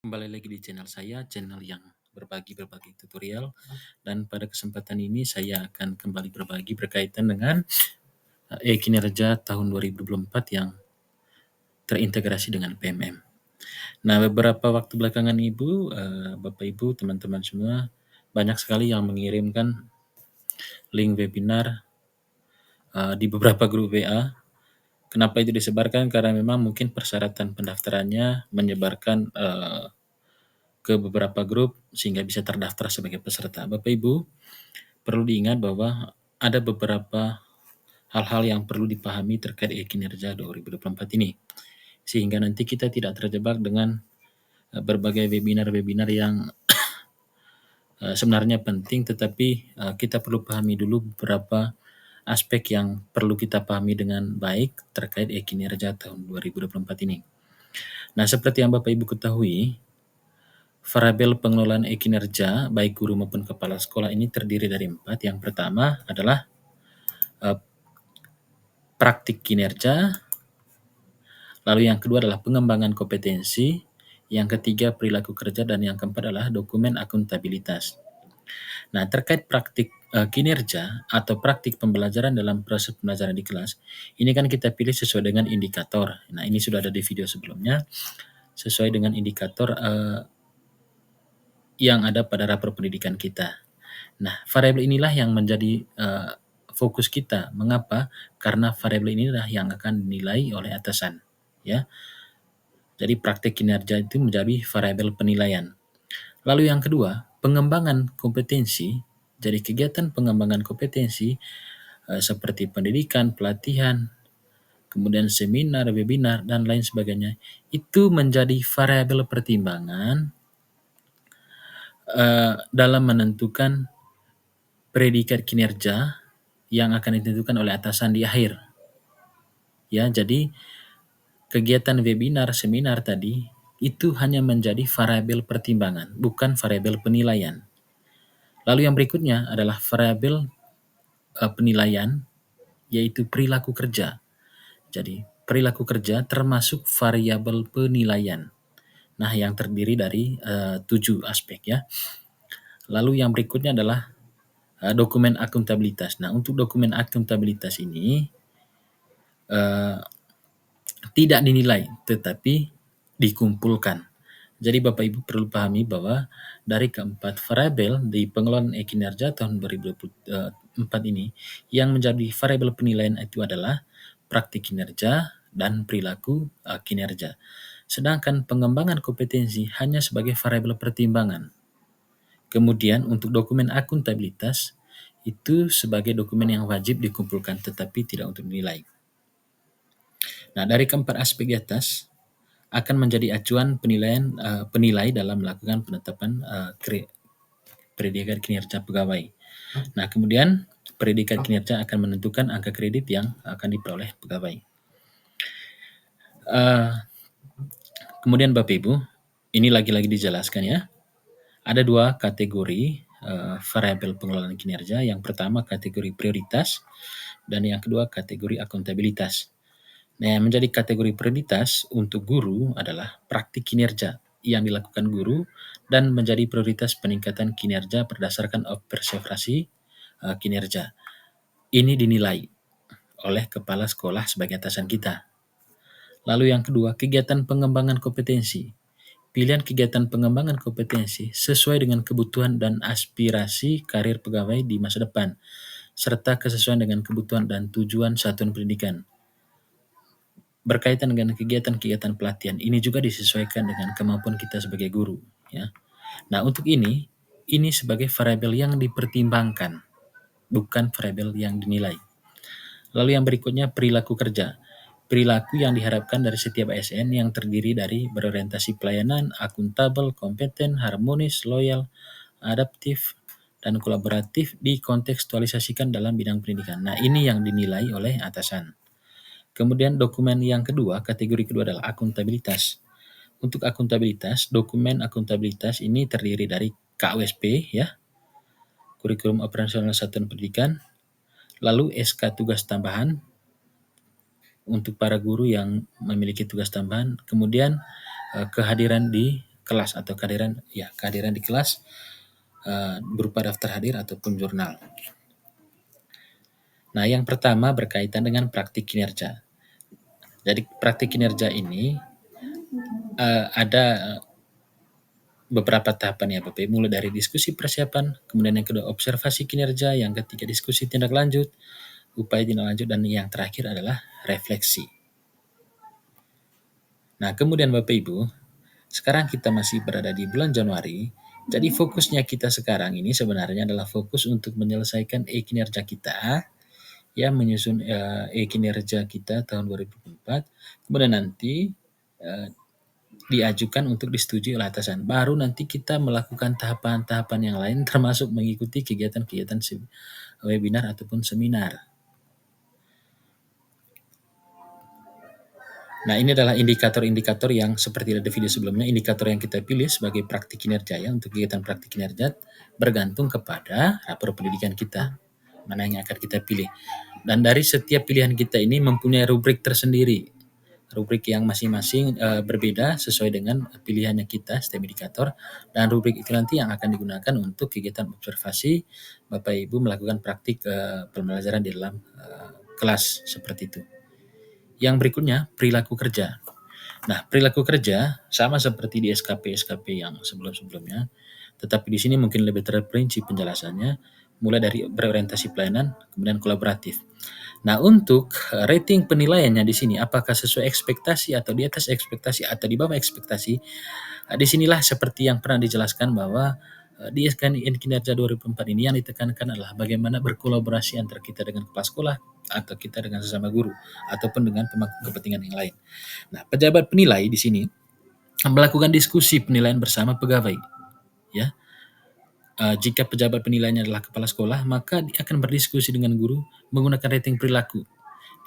Kembali lagi di channel saya, channel yang berbagi tutorial. Dan pada kesempatan ini saya akan kembali berbagi berkaitan dengan kinerja tahun 2024 yang terintegrasi dengan PMM. Nah, beberapa waktu belakangan Bapak Ibu, teman-teman semua, banyak sekali yang mengirimkan link webinar di beberapa grup WA. Kenapa itu disebarkan? Karena memang mungkin persyaratan pendaftarannya menyebarkan ke beberapa grup sehingga bisa terdaftar sebagai peserta. Bapak Ibu, perlu diingat bahwa ada beberapa hal-hal yang perlu dipahami terkait kinerja 2024 ini. Sehingga nanti kita tidak terjebak dengan berbagai webinar-webinar yang sebenarnya penting, tetapi kita perlu pahami dulu beberapa aspek yang perlu kita pahami dengan baik terkait kinerja tahun 2024 ini. Nah, seperti yang Bapak Ibu ketahui, variabel pengelolaan kinerja baik guru maupun kepala sekolah ini terdiri dari 4. Yang pertama adalah praktik kinerja, lalu yang kedua adalah pengembangan kompetensi, yang ketiga perilaku kerja, dan yang keempat adalah dokumen akuntabilitas. Nah, terkait praktik kinerja atau praktik pembelajaran dalam proses pembelajaran di kelas, ini kan kita pilih sesuai dengan indikator. Nah, ini sudah ada di video sebelumnya, sesuai dengan indikator yang ada pada rapor pendidikan kita. Nah, variabel inilah yang menjadi fokus kita. Mengapa? Karena variabel inilah yang akan dinilai oleh atasan. Ya, jadi praktik kinerja itu menjadi variabel penilaian. Lalu yang kedua, pengembangan kompetensi. Jadi kegiatan pengembangan kompetensi seperti pendidikan, pelatihan, kemudian seminar, webinar, dan lain sebagainya, itu menjadi variabel pertimbangan dalam menentukan predikat kinerja yang akan ditentukan oleh atasan di akhir. Ya, jadi kegiatan webinar, seminar tadi itu hanya menjadi variabel pertimbangan, bukan variabel penilaian. Lalu yang berikutnya adalah variabel penilaian, yaitu perilaku kerja. Jadi perilaku kerja termasuk variabel penilaian. Nah, yang terdiri dari 7 aspek ya. Lalu yang berikutnya adalah dokumen akuntabilitas. Nah, untuk dokumen akuntabilitas ini tidak dinilai, tetapi dikumpulkan. Jadi Bapak Ibu perlu pahami bahwa dari keempat variabel di pengelolaan kinerja tahun 2024 ini, yang menjadi variabel penilaian itu adalah praktik kinerja dan perilaku kinerja. Sedangkan pengembangan kompetensi hanya sebagai variabel pertimbangan. Kemudian untuk dokumen akuntabilitas itu sebagai dokumen yang wajib dikumpulkan tetapi tidak untuk dinilai. Nah, dari keempat aspek di atas akan menjadi acuan penilaian penilai dalam melakukan penetapan predikat kinerja pegawai. Nah, kemudian predikat kinerja akan menentukan angka kredit yang akan diperoleh pegawai. Kemudian Bapak Ibu, ini lagi-lagi dijelaskan ya. Ada 2 kategori variabel pengelolaan kinerja. Yang pertama kategori prioritas dan yang kedua kategori akuntabilitas. Nah, yang menjadi kategori prioritas untuk guru adalah praktik kinerja yang dilakukan guru dan menjadi prioritas peningkatan kinerja berdasarkan observasi kinerja. Ini dinilai oleh kepala sekolah sebagai atasan kita. Lalu yang kedua, kegiatan pengembangan kompetensi. Pilihan kegiatan pengembangan kompetensi sesuai dengan kebutuhan dan aspirasi karir pegawai di masa depan, serta kesesuaian dengan kebutuhan dan tujuan satuan pendidikan. Berkaitan dengan kegiatan-kegiatan pelatihan, ini juga disesuaikan dengan kemampuan kita sebagai guru. Ya. Nah, untuk ini sebagai variabel yang dipertimbangkan, bukan variabel yang dinilai. Lalu yang berikutnya perilaku kerja. Perilaku yang diharapkan dari setiap ASN yang terdiri dari berorientasi pelayanan, akuntabel, kompeten, harmonis, loyal, adaptif, dan kolaboratif dikontekstualisasikan dalam bidang pendidikan. Nah, ini yang dinilai oleh atasan. Kemudian dokumen yang kedua, kategori kedua adalah akuntabilitas. Untuk akuntabilitas, dokumen akuntabilitas ini terdiri dari KOSP ya, kurikulum operasional satuan pendidikan, lalu SK tugas tambahan untuk para guru yang memiliki tugas tambahan, kemudian kehadiran di kelas atau kehadiran di kelas berupa daftar hadir ataupun jurnal. Nah, yang pertama berkaitan dengan praktik kinerja. Jadi praktik kinerja ini ada beberapa tahapan ya Bapak Ibu, mulai dari diskusi persiapan, kemudian yang kedua observasi kinerja, yang ketiga diskusi tindak lanjut, upaya tindak lanjut, dan yang terakhir adalah refleksi. Nah, kemudian Bapak Ibu, sekarang kita masih berada di bulan Januari, jadi fokusnya kita sekarang ini sebenarnya adalah fokus untuk menyelesaikan kinerja kita, ya menyusun kinerja kita tahun 2024, kemudian nanti diajukan untuk disetujui oleh atasan. Baru nanti kita melakukan tahapan-tahapan yang lain termasuk mengikuti kegiatan-kegiatan webinar ataupun seminar. Nah, ini adalah indikator-indikator yang seperti ada video sebelumnya, indikator yang kita pilih sebagai praktik kinerja ya, untuk kegiatan praktik kinerja bergantung kepada rapor pendidikan kita, mana yang akan kita pilih. Dan dari setiap pilihan kita ini mempunyai rubrik tersendiri, rubrik yang masing-masing berbeda sesuai dengan pilihannya kita, setiap indikator, dan rubrik itu nanti yang akan digunakan untuk kegiatan observasi Bapak Ibu melakukan praktik pembelajaran di dalam kelas seperti itu. Yang berikutnya, perilaku kerja. Nah, perilaku kerja sama seperti di SKP-SKP yang sebelum-sebelumnya, tetapi di sini mungkin lebih terperinci penjelasannya, mulai dari berorientasi pelayanan, kemudian kolaboratif. Nah, untuk rating penilaiannya di sini, apakah sesuai ekspektasi atau di atas ekspektasi atau di bawah ekspektasi, disinilah seperti yang pernah dijelaskan bahwa di kinerja 2004 ini yang ditekankan adalah bagaimana berkolaborasi antara kita dengan kepala sekolah atau kita dengan sesama guru ataupun dengan pemangku kepentingan yang lain. Nah, pejabat penilai di sini melakukan diskusi penilaian bersama pegawai. Ya, jika pejabat penilainya adalah kepala sekolah, maka dia akan berdiskusi dengan guru menggunakan rating perilaku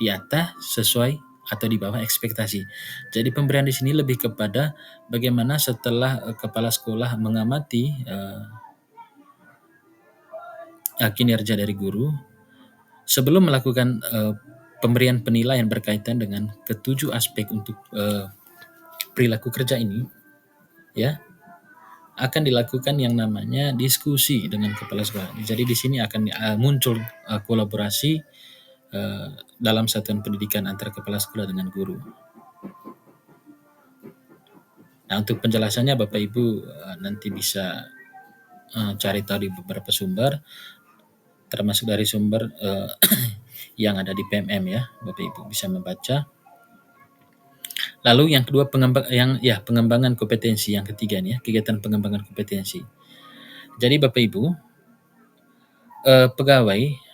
di atas, sesuai, atau di bawah ekspektasi. Jadi pemberian di sini lebih kepada bagaimana setelah kepala sekolah mengamati kinerja dari guru, sebelum melakukan pemberian penilaian berkaitan dengan ketujuh aspek untuk perilaku kerja ini, ya, akan dilakukan yang namanya diskusi dengan kepala sekolah. Jadi di sini akan muncul kolaborasi dalam satuan pendidikan antara kepala sekolah dengan guru. Nah, untuk penjelasannya Bapak Ibu nanti bisa cari tahu di beberapa sumber, termasuk dari sumber yang ada di PMM ya, Bapak Ibu bisa membaca. Lalu yang kedua pengembangan kompetensi, yang ketiga nih ya, kegiatan pengembangan kompetensi. Jadi Bapak Ibu, pegawai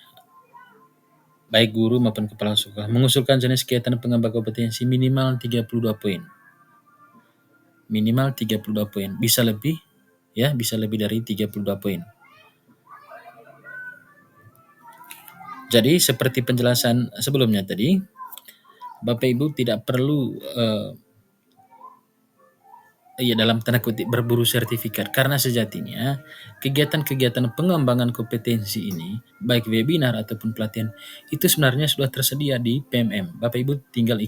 baik guru maupun kepala sekolah mengusulkan jenis kegiatan pengembangan kompetensi minimal 32 poin. Minimal 32 poin, bisa lebih ya, bisa lebih dari 32 poin. Jadi seperti penjelasan sebelumnya tadi, Bapak Ibu tidak perlu dalam tanda kutip berburu sertifikat, karena sejatinya kegiatan-kegiatan pengembangan kompetensi ini baik webinar ataupun pelatihan itu sebenarnya sudah tersedia di PMM. Bapak Ibu tinggal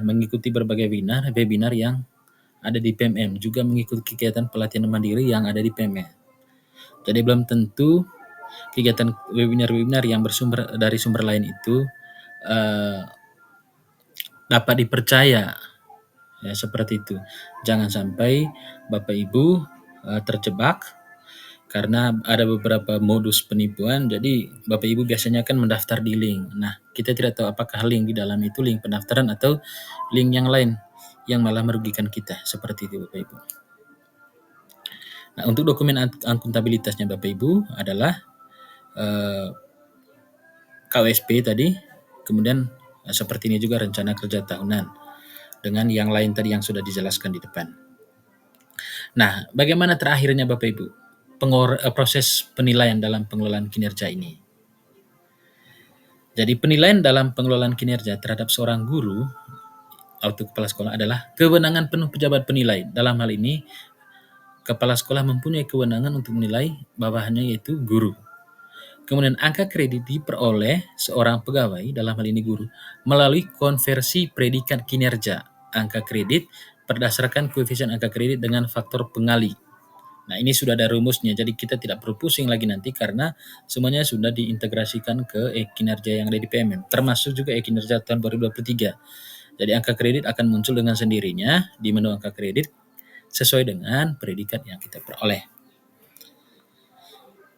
mengikuti berbagai webinar yang ada di PMM, juga mengikuti kegiatan pelatihan mandiri yang ada di PMM. Jadi belum tentu kegiatan webinar-webinar yang bersumber dari sumber lain itu dapat dipercaya. Ya, seperti itu. Jangan sampai Bapak Ibu terjebak karena ada beberapa modus penipuan. Jadi Bapak Ibu biasanya kan mendaftar di link. Nah, kita tidak tahu apakah link di dalam itu link pendaftaran atau link yang lain yang malah merugikan kita. Seperti itu Bapak Ibu. Nah, untuk dokumen akuntabilitasnya Bapak Ibu adalah KWSP tadi, kemudian seperti ini juga rencana kerja tahunan, dengan yang lain tadi yang sudah dijelaskan di depan. Nah, bagaimana terakhirnya Bapak Ibu proses penilaian dalam pengelolaan kinerja ini? Jadi penilaian dalam pengelolaan kinerja terhadap seorang guru atau kepala sekolah adalah kewenangan penuh pejabat penilai. Dalam hal ini, kepala sekolah mempunyai kewenangan untuk menilai bawahannya, yaitu guru. Kemudian angka kredit diperoleh seorang pegawai, dalam hal ini guru, melalui konversi predikat kinerja. Angka kredit berdasarkan koefisien angka kredit dengan faktor pengali. Nah, ini sudah ada rumusnya, jadi kita tidak perlu pusing lagi nanti karena semuanya sudah diintegrasikan ke kinerja yang ada di PMM, termasuk juga kinerja tahun 2023. Jadi angka kredit akan muncul dengan sendirinya di menu angka kredit sesuai dengan predikat yang kita peroleh.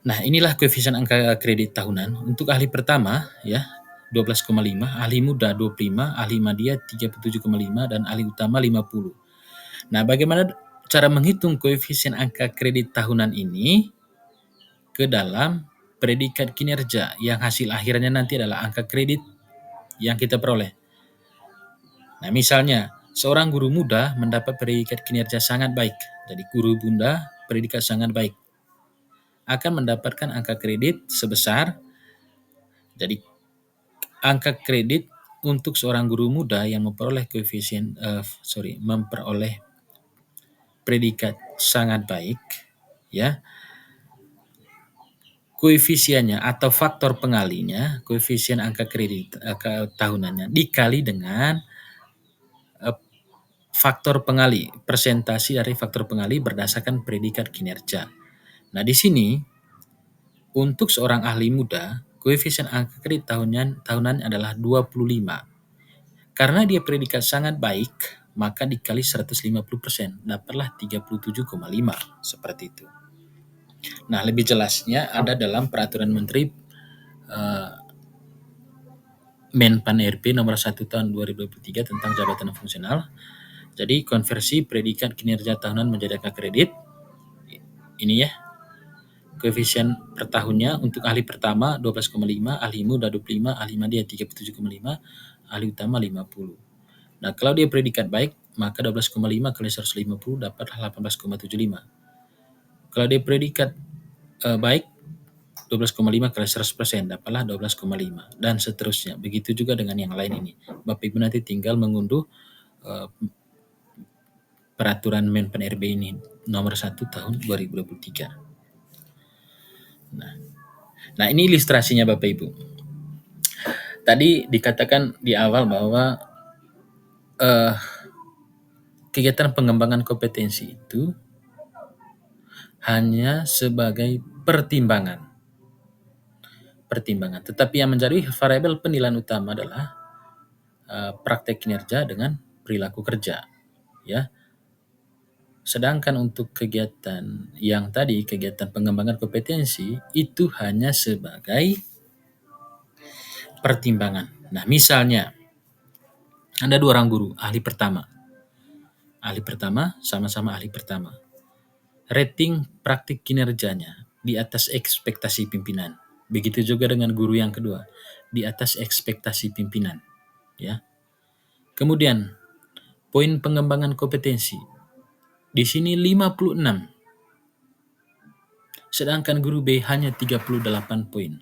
Nah, inilah koefisien angka kredit tahunan. Untuk ahli pertama ya 12,5, ahli muda 25, ahli madya 37,5 dan ahli utama 50. Nah, bagaimana cara menghitung koefisien angka kredit tahunan ini ke dalam predikat kinerja yang hasil akhirnya nanti adalah angka kredit yang kita peroleh. Nah, misalnya seorang guru muda mendapat predikat kinerja sangat baik. Jadi guru bunda predikat sangat baik akan mendapatkan angka kredit sebesar, jadi angka kredit untuk seorang guru muda yang memperoleh memperoleh predikat sangat baik ya, koefisiennya atau faktor pengalinya, koefisien angka kredit tahunannya dikali dengan faktor pengali, persentase dari faktor pengali berdasarkan predikat kinerja. Nah, di sini untuk seorang ahli muda, koefisien angka kredit tahunan adalah 25. Karena dia predikat sangat baik, maka dikali 150%, dapatlah 37,5, seperti itu. Nah, lebih jelasnya ada dalam Peraturan Menteri Menpan RB nomor 1 tahun 2023 tentang jabatan fungsional. Jadi konversi predikat kinerja tahunan menjadi angka kredit. Ini ya. Koefisien per tahunnya untuk ahli pertama 12,5, ahli muda 25, ahli madya 37,5, ahli utama 50. Nah, kalau dia predikat baik, maka 12,5 kali 150 dapatlah 18,75. Kalau dia predikat baik, 12,5 kali 100% dapatlah 12,5 dan seterusnya. Begitu juga dengan yang lain ini. Bapak Ibu nanti tinggal mengunduh peraturan Menpan RB ini nomor 1 tahun 2023. Nah, ini ilustrasinya Bapak Ibu. Tadi dikatakan di awal bahwa kegiatan pengembangan kompetensi itu hanya sebagai pertimbangan. Tetapi yang menjadi variabel penilaian utama adalah praktek kinerja dengan perilaku kerja, ya. Sedangkan untuk kegiatan yang tadi, kegiatan pengembangan kompetensi itu hanya sebagai pertimbangan. Nah, misalnya ada 2 orang guru, ahli pertama, sama-sama ahli pertama. Rating praktik kinerjanya di atas ekspektasi pimpinan. Begitu juga dengan guru yang kedua, di atas ekspektasi pimpinan, ya. Kemudian poin pengembangan kompetensi di sini 56. Sedangkan guru B hanya 38 poin.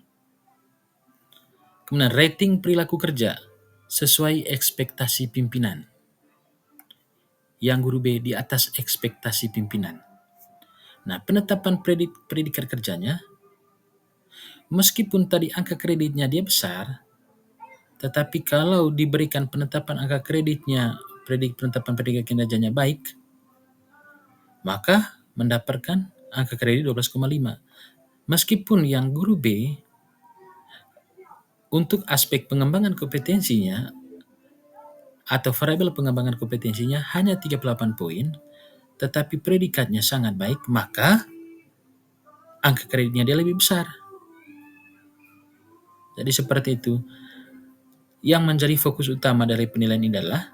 Kemudian rating perilaku kerja sesuai ekspektasi pimpinan. Yang guru B di atas ekspektasi pimpinan. Nah, penetapan predikat kerjanya, meskipun tadi angka kreditnya dia besar, tetapi kalau diberikan penetapan angka kreditnya, penetapan predikat kinerjanya baik, maka mendapatkan angka kredit 12,5. Meskipun yang guru B untuk aspek pengembangan kompetensinya atau variabel pengembangan kompetensinya hanya 38 poin, tetapi predikatnya sangat baik, maka angka kreditnya dia lebih besar. Jadi seperti itu. Yang menjadi fokus utama dari penilaian ini adalah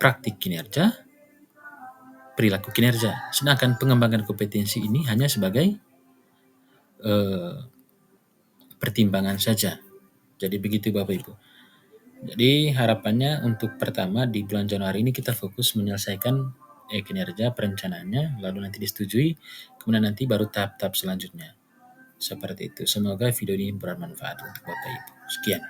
praktik kinerja, perilaku kinerja. Sedangkan pengembangan kompetensi ini hanya sebagai pertimbangan saja. Jadi begitu Bapak Ibu. Jadi harapannya untuk pertama di bulan Januari ini kita fokus menyelesaikan kinerja perencanaannya, lalu nanti disetujui, kemudian nanti baru tahap-tahap selanjutnya. Seperti itu. Semoga video ini bermanfaat untuk Bapak Ibu. Sekian.